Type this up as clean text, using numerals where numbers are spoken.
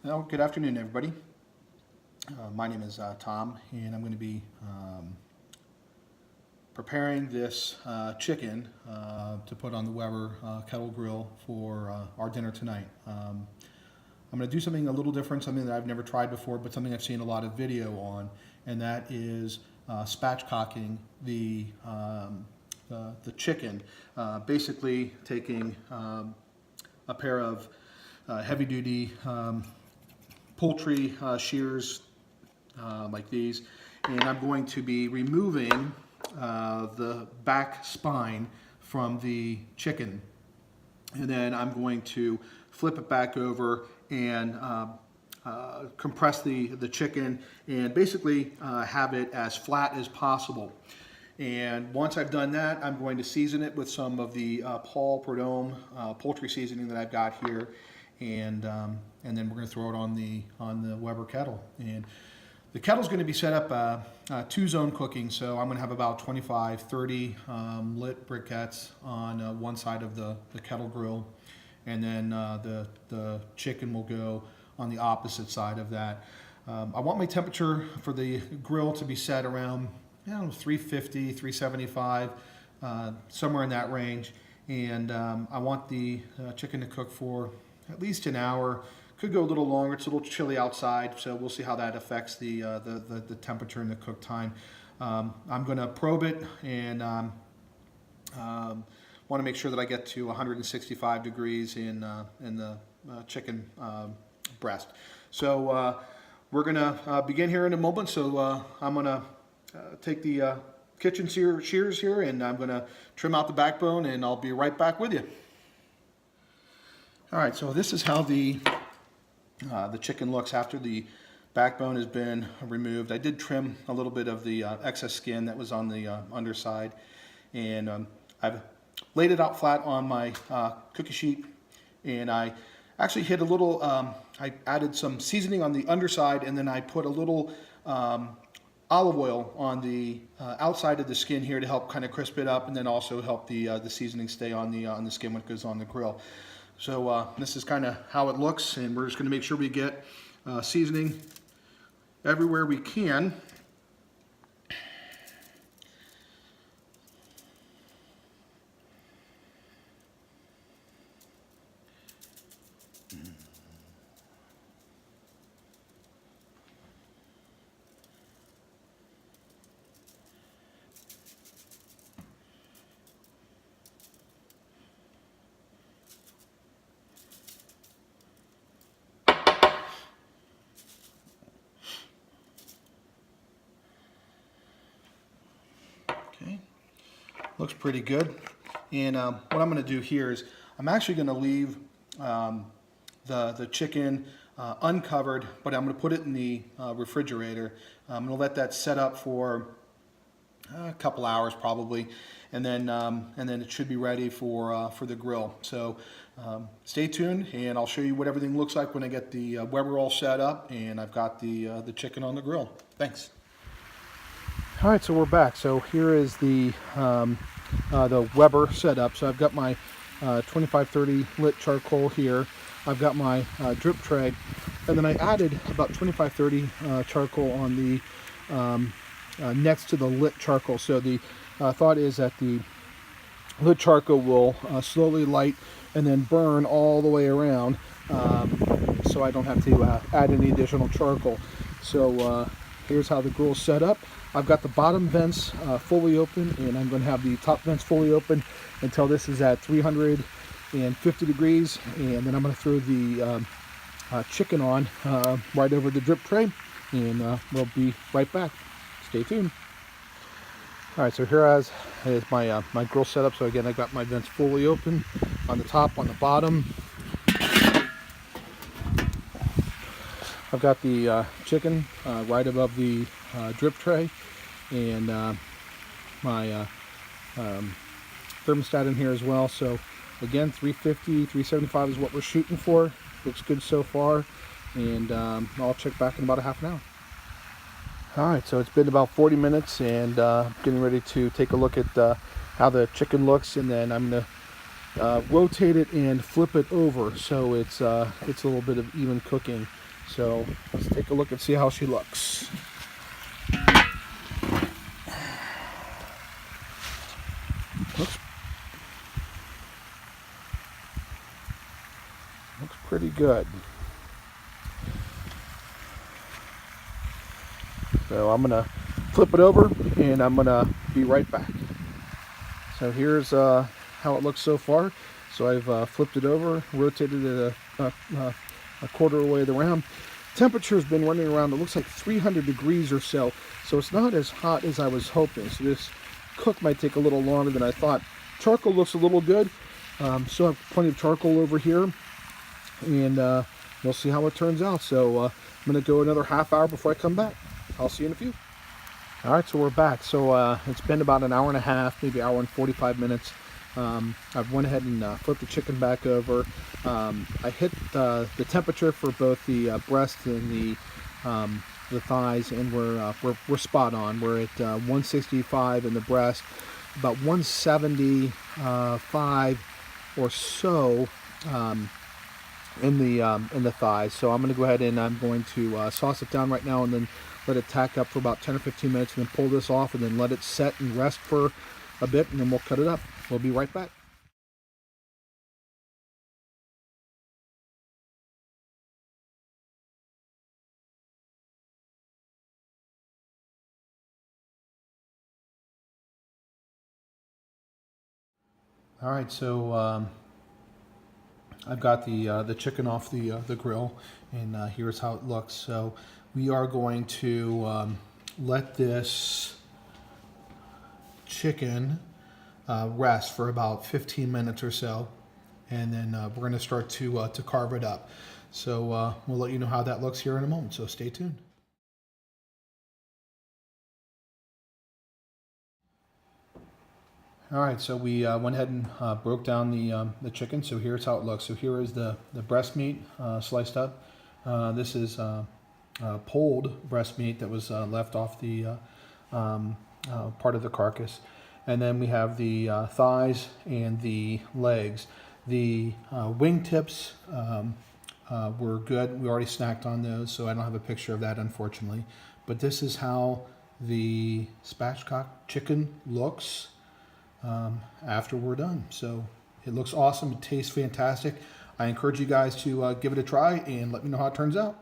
Well, good afternoon, everybody. My name is Tom, and I'm going to be preparing this chicken to put on the Weber Kettle Grill for our dinner tonight. I'm going to do something a little different, something that I've never tried before, but something I've seen a lot of video on, and that is spatchcocking the chicken. Basically, taking a pair of heavy-duty poultry shears like these, and I'm going to be removing the back spine from the chicken, and then I'm going to flip it back over and compress the chicken and basically have it as flat as possible. And once I've done that, I'm going to season it with some of the Paul Prudhomme poultry seasoning that I've got here, and then we're going to throw it on the Weber kettle. And the kettle's going to be set up two-zone cooking, so I'm going to have about 25, 30 lit briquettes on one side of the kettle grill, and then the chicken will go on the opposite side of that. I want my temperature for the grill to be set around 350, 375, somewhere in that range. And I want the chicken to cook for at least an hour. Could go a little longer. It's a little chilly outside, so we'll see how that affects the temperature and the cook time. I'm going to probe it and want to make sure that I get to 165 degrees in the chicken breast. So we're going to begin here in a moment. So I'm going to take the kitchen shears here, and I'm going to trim out the backbone, and I'll be right back with you. All right, so this is how the chicken looks after the backbone has been removed. I did trim a little bit of the excess skin that was on the underside, and I've laid it out flat on my cookie sheet, and I actually hit a little, I added some seasoning on the underside, and then I put a little olive oil on the outside of the skin here to help kind of crisp it up, and then also help the seasoning stay on the skin when it goes on the grill. So this is kind of how it looks, and we're just going to make sure we get seasoning everywhere we can. Okay, looks pretty good. And what I'm going to do here is I'm actually going to leave the chicken uncovered, but I'm going to put it in the refrigerator. I'm going to let that set up for a couple hours probably, and then it should be ready for the grill. So stay tuned, and I'll show you what everything looks like when I get the Weber all set up and I've got the chicken on the grill. Thanks. All right, so we're back. So here is the Weber setup. So I've got my 25-30 lit charcoal here. I've got my drip tray, and then I added about 25-30 charcoal on the next to the lit charcoal. So the thought is that the lit charcoal will slowly light and then burn all the way around, so I don't have to add any additional charcoal. So here's how the grill's set up. I've got the bottom vents fully open, and I'm going to have the top vents fully open until this is at 350 degrees, and then I'm going to throw the chicken on right over the drip tray, and we'll be right back. Stay tuned. All right, so here is my my grill setup. So again, I got my vents fully open on the top, on the bottom. I've got the chicken right above the drip tray, and my thermostat in here as well. So again, 350, 375 is what we're shooting for. Looks good so far, and I'll check back in about a half an hour. All right, so it's been about 40 minutes, and getting ready to take a look at how the chicken looks, and then I'm going to rotate it and flip it over so it's a little bit of even cooking. So let's take a look and see how she looks. Looks pretty good. So I'm gonna flip it over and I'm gonna be right back. So here's how it looks so far. So I've flipped it over, rotated it a quarter of the way around. Temperature's been running around, it looks like 300 degrees or so. So it's not as hot as I was hoping. So this cook might take a little longer than I thought. Charcoal looks a little good. Still have plenty of charcoal over here. And we'll see how it turns out. So I'm gonna go another half hour before I come back. I'll see you in a few. All right, so we're back. So it's been about an hour and a half, maybe hour and 45 minutes. I've went ahead and flipped the chicken back over. I hit the temperature for both the breast and the thighs, and we're spot on. We're at 165 in the breast, about 175 or so in the thighs. So I'm going to go ahead and I'm going to sauce it down right now, and then let it tack up for about 10 or 15 minutes, and then pull this off, and then let it set and rest for a bit, and then we'll cut it up. We'll be right back. All right, so I've got the chicken off the grill, and here's how it looks. So we are going to let this chicken rest for about 15 minutes or so, and then we're going to start to carve it up. So we'll let you know how that looks here in a moment. So stay tuned. All right, so we went ahead and broke down the chicken. So here's how it looks. So here is the breast meat sliced up. This is pulled breast meat that was left off the part of the carcass. And then we have the thighs and the legs. The wingtips were good. We already snacked on those, so I don't have a picture of that, unfortunately. But this is how the spatchcock chicken looks after we're done. So it looks awesome. It tastes fantastic. I encourage you guys to give it a try and let me know how it turns out.